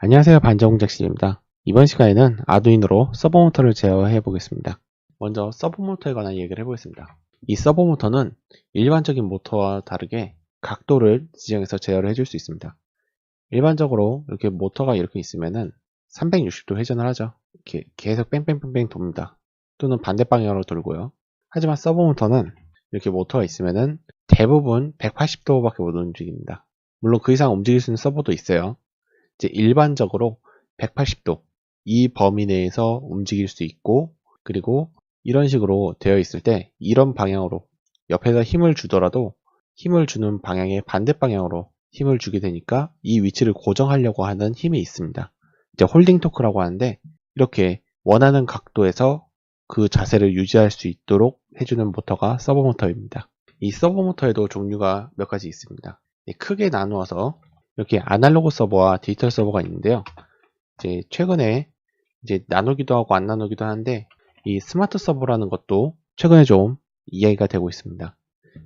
안녕하세요, 반전공작실입니다. 이번 시간에는 아두이노로 서버모터를 제어해 보겠습니다. 먼저 서버모터에 관한 얘기를 해보겠습니다. 이 서버모터는 일반적인 모터와 다르게 각도를 지정해서 제어를 해줄 수 있습니다. 일반적으로 이렇게 모터가 이렇게 있으면은 360도 회전을 하죠. 이렇게 계속 뺑뺑뺑뺑 돕니다. 또는 반대 방향으로 돌고요. 하지만 서버모터는 이렇게 모터가 있으면은 대부분 180도밖에 못 움직입니다. 물론 그 이상 움직일 수 있는 서버도 있어요. 이제 일반적으로 180도 이 범위 내에서 움직일 수 있고, 그리고 이런 식으로 되어 있을 때 이런 방향으로 옆에서 힘을 주더라도 힘을 주는 방향의 반대 방향으로 힘을 주게 되니까 이 위치를 고정하려고 하는 힘이 있습니다. 이제 홀딩 토크라고 하는데, 이렇게 원하는 각도에서 그 자세를 유지할 수 있도록 해주는 모터가 서버 모터입니다. 이 서버 모터에도 종류가 몇 가지 있습니다. 크게 나누어서 이렇게 아날로그 서버와 디지털 서버가 있는데요. 이제 최근에 이제 나누기도 하고 안 나누기도 하는데, 이 스마트 서버라는 것도 최근에 좀 이야기가 되고 있습니다.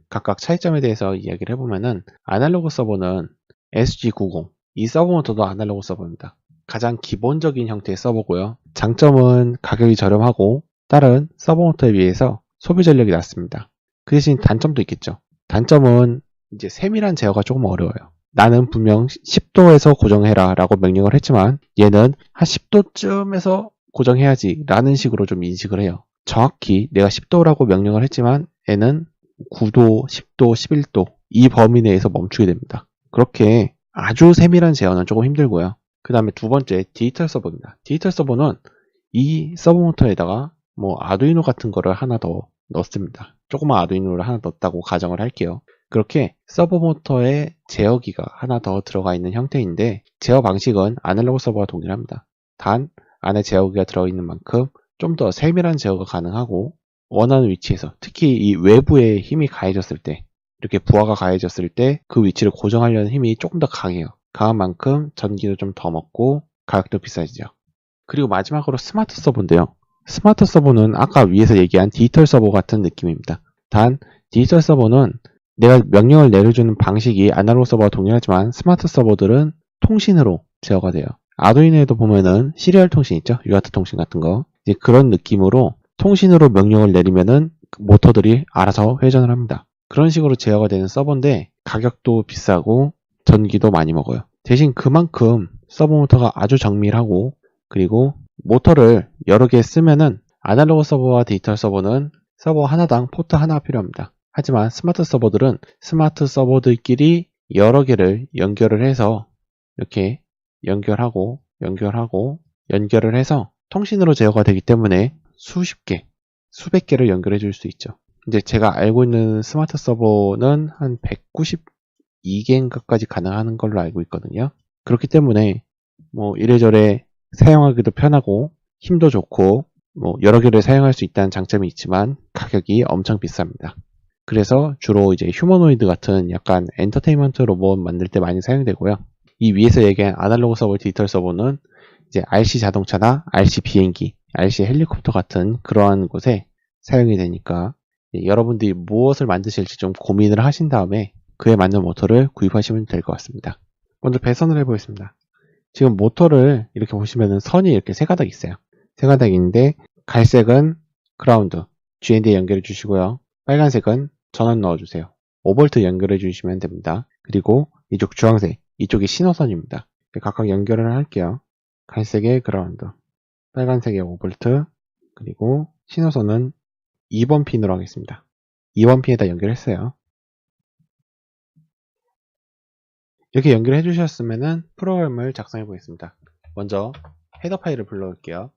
각각 차이점에 대해서 이야기를 해보면은, 아날로그 서버는 SG90, 이 서버 모터도 아날로그 서버입니다. 가장 기본적인 형태의 서버고요. 장점은 가격이 저렴하고 다른 서버 모터에 비해서 소비 전력이 낮습니다. 그 대신 단점도 있겠죠. 단점은 이제 세밀한 제어가 조금 어려워요. 나는 분명 10도에서 고정해라 라고 명령을 했지만 얘는 한 10도쯤에서 고정해야지 라는 식으로 좀 인식을 해요. 정확히 내가 10도라고 명령을 했지만 얘는 9도, 10도, 11도 이 범위 내에서 멈추게 됩니다. 그렇게 아주 세밀한 제어는 조금 힘들고요. 그 다음에 두 번째, 디지털 서버입니다. 디지털 서버는 이 서버 모터에다가 뭐 아두이노 같은 거를 하나 더 넣습니다. 조그만 아두이노를 하나 넣었다고 가정을 할게요. 그렇게 서버 모터에 제어기가 하나 더 들어가 있는 형태인데, 제어 방식은 아날로그 서버와 동일합니다. 단 안에 제어기가 들어있는 만큼 좀 더 세밀한 제어가 가능하고, 원하는 위치에서, 특히 이 외부에 힘이 가해졌을 때, 이렇게 부하가 가해졌을 때 그 위치를 고정하려는 힘이 조금 더 강해요. 강한 만큼 전기도 좀 더 먹고 가격도 비싸지죠. 그리고 마지막으로 스마트 서버인데요. 스마트 서버는 아까 위에서 얘기한 디지털 서버 같은 느낌입니다. 단 디지털 서버는 내가 명령을 내려주는 방식이 아날로그 서버와 동일하지만, 스마트 서버들은 통신으로 제어가 돼요. 아두이노에도 보면은 시리얼 통신 있죠? UART 통신 같은 거. 이제 그런 느낌으로 통신으로 명령을 내리면은 모터들이 알아서 회전을 합니다. 그런 식으로 제어가 되는 서버인데 가격도 비싸고 전기도 많이 먹어요. 대신 그만큼 서버 모터가 아주 정밀하고, 그리고 모터를 여러 개 쓰면은 아날로그 서버와 디지털 서버는 서버 하나당 포트 하나가 필요합니다. 하지만 스마트 서버들은 스마트 서버들끼리 여러 개를 연결을 해서 이렇게 연결을 해서 통신으로 제어가 되기 때문에 수십 개, 수백 개를 연결해 줄 수 있죠. 이제 제가 알고 있는 스마트 서버는 한 192개인가까지 가능한 걸로 알고 있거든요. 그렇기 때문에 뭐 이래저래 사용하기도 편하고 힘도 좋고 뭐 여러 개를 사용할 수 있다는 장점이 있지만 가격이 엄청 비쌉니다. 그래서 주로 이제 휴머노이드 같은 약간 엔터테인먼트 로봇 만들 때 많이 사용되고요. 이 위에서 얘기한 아날로그 서버, 디지털 서버는 이제 RC 자동차나 RC 비행기, RC 헬리콥터 같은 그러한 곳에 사용이 되니까, 여러분들이 무엇을 만드실지 좀 고민을 하신 다음에 그에 맞는 모터를 구입하시면 될 것 같습니다. 먼저 배선을 해보겠습니다. 지금 모터를 이렇게 보시면은 선이 이렇게 세 가닥 있어요. 세 가닥인데, 갈색은 그라운드, GND에 연결해 주시고요. 빨간색은 전원 넣어주세요. 5V 연결해 주시면 됩니다. 그리고 이쪽 주황색, 이쪽이 신호선입니다. 각각 연결을 할게요. 갈색의 그라운드, 빨간색의 5V, 그리고 신호선은 2번 핀으로 하겠습니다. 2번 핀에다 연결했어요. 이렇게 연결해 주셨으면 프로그램을 작성해 보겠습니다. 먼저 헤더 파일을 불러올게요.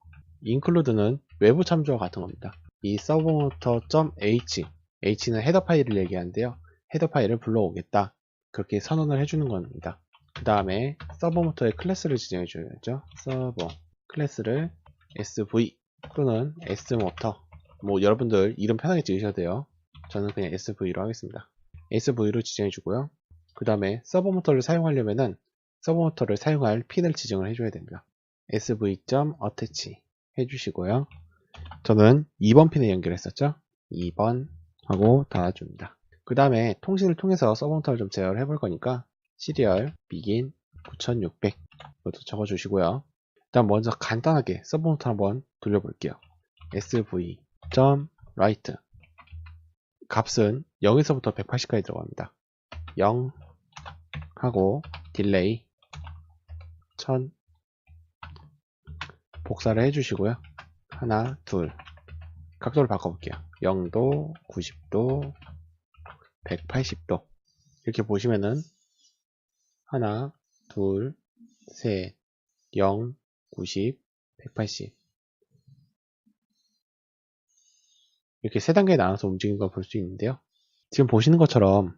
include는 외부 참조와 같은 겁니다. 이 서버모터.h, h는 헤더 파일을 얘기하는데요. 헤더 파일을 불러오겠다, 그렇게 선언을 해주는 겁니다. 그 다음에 서버모터의 클래스를 지정해 줘야죠. 서버 클래스를 sv 또는 s모터, 뭐 여러분들 이름 편하게 지으셔도 돼요. 저는 그냥 sv로 하겠습니다. sv로 지정해 주고요. 그 다음에 서버모터를 사용하려면은 서버모터를 사용할 핀을 지정을 해줘야 됩니다. sv.attach 해주시고요. 저는 2번 핀에 연결했었죠. 2번 하고 닫아줍니다. 그 다음에 통신을 통해서 서버모터를 좀 제어를 해볼 거니까 시리얼 begin 9600 이것도 적어주시고요. 일단 먼저 간단하게 서브모터 한번 돌려볼게요. sv.write 값은 0에서부터 180까지 들어갑니다. 0 하고 딜레이 1000 복사를 해주시고요. 하나, 둘 각도를 바꿔볼게요. 0도, 90도, 180도 이렇게 보시면은 하나, 둘, 셋, 0, 90, 180 이렇게 세 단계에 나눠서 움직이는 걸 볼 수 있는데요. 지금 보시는 것처럼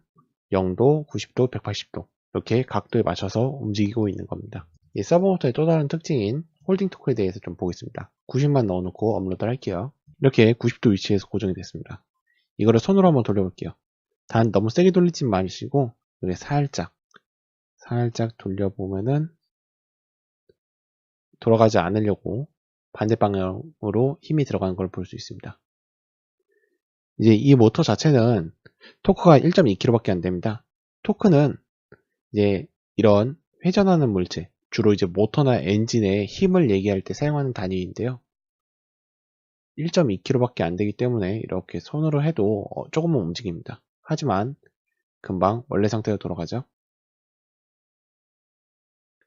0도, 90도, 180도 이렇게 각도에 맞춰서 움직이고 있는 겁니다. 이 서브모터의 또 다른 특징인 홀딩 토크에 대해서 좀 보겠습니다. 90만 넣어놓고 업로드를 할게요. 이렇게 90도 위치에서 고정이 됐습니다. 이거를 손으로 한번 돌려볼게요. 단 너무 세게 돌리지 마시고 이렇게 살짝 돌려보면은 돌아가지 않으려고 반대 방향으로 힘이 들어가는 걸 볼 수 있습니다. 이제 이 모터 자체는 토크가 1.2kg밖에 안 됩니다. 토크는 이제 이런 회전하는 물체, 주로 이제 모터나 엔진의 힘을 얘기할 때 사용하는 단위인데요. 1.2kg밖에 안 되기 때문에 이렇게 손으로 해도 조금은 움직입니다. 하지만 금방 원래 상태로 돌아가죠.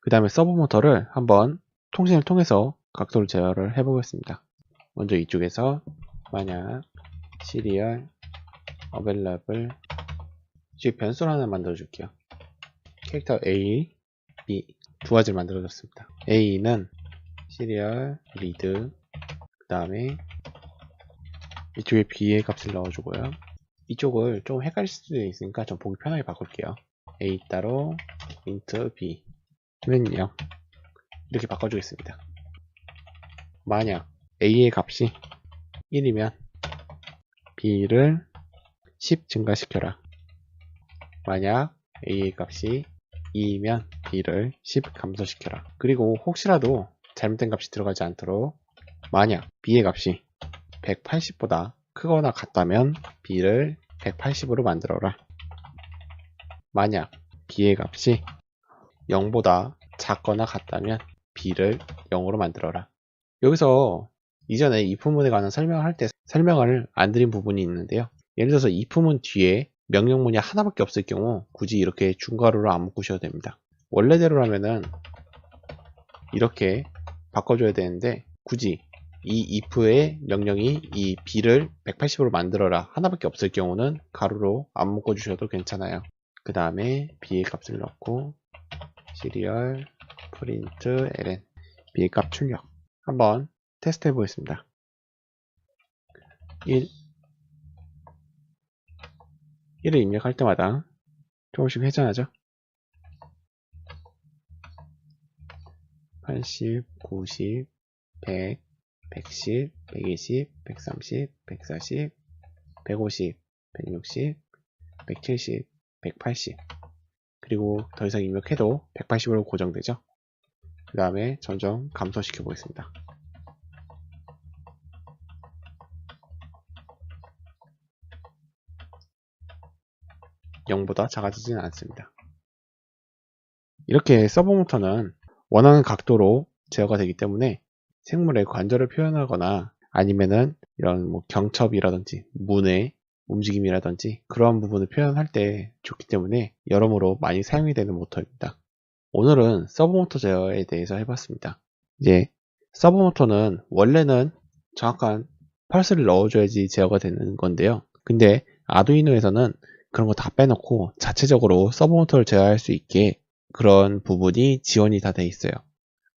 그 다음에 서브 모터를 한번 통신을 통해서 각도를 제어를 해보겠습니다. 먼저 이쪽에서 만약 시리얼 available 지금 변수를 하나 만들어 줄게요. 캐릭터 A, B 두 가지를 만들어 줬습니다. A는 시리얼 리드 그 다음에 이쪽에 B의 값을 넣어주고요. 이쪽을 좀 헷갈릴 수도 있으니까 좀 보기 편하게 바꿀게요. A 따로 int B 는 0 이렇게 바꿔주겠습니다. 만약 A의 값이 1이면 B를 10 증가시켜라. 만약 A의 값이 2이면 B를 10 감소시켜라. 그리고 혹시라도 잘못된 값이 들어가지 않도록 만약 B의 값이 180보다 크거나 같다면 B를 180으로 만들어라. 만약 B의 값이 0보다 작거나 같다면 B를 0으로 만들어라. 여기서 이전에 if문에 관한 설명을 할 때 설명을 안 드린 부분이 있는데요. 예를 들어서 if문 뒤에 명령문이 하나밖에 없을 경우 굳이 이렇게 중괄호를 안 묶으셔도 됩니다. 원래대로라면은 이렇게 바꿔줘야 되는데 굳이 이 if의 명령이 이 b를 180으로 만들어라 하나밖에 없을 경우는 가로로 안 묶어주셔도 괜찮아요. 그 다음에 b의 값을 넣고 시리얼 프린트 ln b의 값 출력 한번 테스트 해보겠습니다. 1을 입력할 때마다 조금씩 회전하죠. 80, 90, 100, 110, 120, 130, 140, 150, 160, 170, 180 그리고 더 이상 입력해도 180으로 고정되죠. 그 다음에 점점 감소시켜 보겠습니다. 0보다 작아지지는 않습니다. 이렇게 서버모터는 원하는 각도로 제어가 되기 때문에 생물의 관절을 표현하거나 아니면은 이런 뭐 경첩이라든지 문의 움직임이라든지 그러한 부분을 표현할 때 좋기 때문에 여러모로 많이 사용이 되는 모터입니다. 오늘은 서브모터 제어에 대해서 해봤습니다. 이제 서브모터는 원래는 정확한 펄스를 넣어줘야지 제어가 되는 건데요. 근데 아두이노에서는 그런 거 다 빼놓고 자체적으로 서브모터를 제어할 수 있게 그런 부분이 지원이 다 돼 있어요.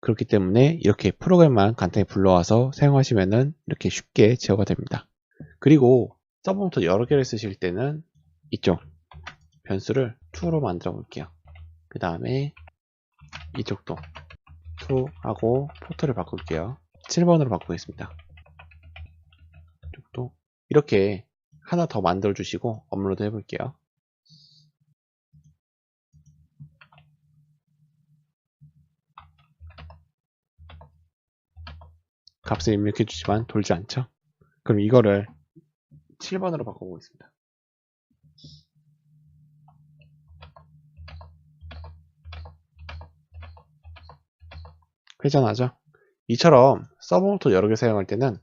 그렇기 때문에 이렇게 프로그램만 간단히 불러와서 사용하시면은 이렇게 쉽게 제어가 됩니다. 그리고 서브모터 여러 개를 쓰실 때는 이쪽 변수를 2로 만들어 볼게요. 그 다음에 이쪽도 2 하고 포트를 바꿀게요. 7번으로 바꾸겠습니다. 이쪽도 이렇게 하나 더 만들어 주시고 업로드 해 볼게요. 값을 입력해 주지만 돌지 않죠? 그럼 이거를 7번으로 바꿔보겠습니다. 회전하죠. 이처럼 서브모터 여러 개 사용할 때는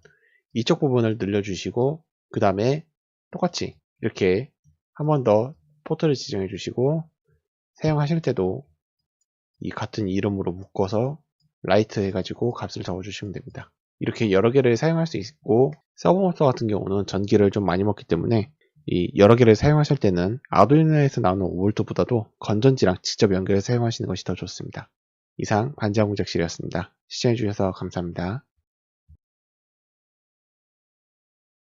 이쪽 부분을 늘려주시고 그 다음에 똑같이 이렇게 한 번 더 포트를 지정해 주시고 사용하실 때도 이 같은 이름으로 묶어서 라이트 해가지고 값을 적어주시면 됩니다. 이렇게 여러 개를 사용할 수 있고 서브모터 같은 경우는 전기를 좀 많이 먹기 때문에 이 여러 개를 사용하실 때는 아두이노에서 나오는 5V보다도 건전지랑 직접 연결해서 사용하시는 것이 더 좋습니다. 이상 반지하 공작실이었습니다. 시청해주셔서 감사합니다.